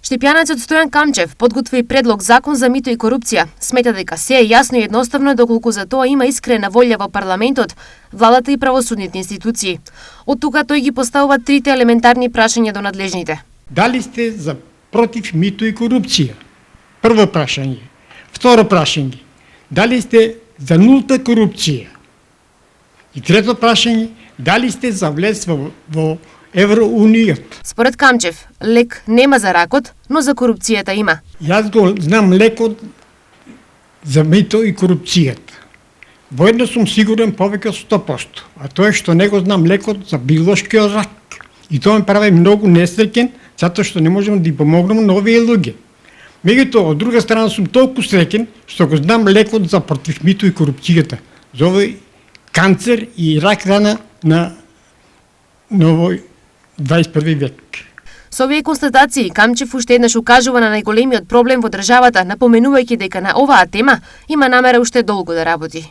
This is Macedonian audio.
Штипјанецот Стојан Камчев подготви предлог закон за мито и корупција. Смета дека се е јасно и едноставно доколку за тоа има искрена волја во парламентот, владата и правосудните институции. Од тука тој ги поставува трите елементарни прашања до надлежните. Дали сте за против мито и корупција? Прво прашање. Второ прашање. Дали сте за нулта корупција? И трето прашање. Дали сте за влез во Евроунијата? Според Камчев, лек нема за ракот, но за корупцијата има. Јас го знам лекот за мито и корупцијата. Воедно сум сигурен повеќе од 100%, а тоа е што не го знам лекот за билошкиот рак. И тоа ме прави многу несреќен, затоа што не можеме да ги помогнеме на овие луѓе. Меѓутоа, од друга страна сум толку среќен што го знам лекот за против мито и корупцијата, за овој канцер и рак рана на овој 21 век. Со овие констатации, Камчев уште еднаш укажува на најголемиот проблем во државата, напоменувајќи дека на оваа тема има намера уште долго да работи.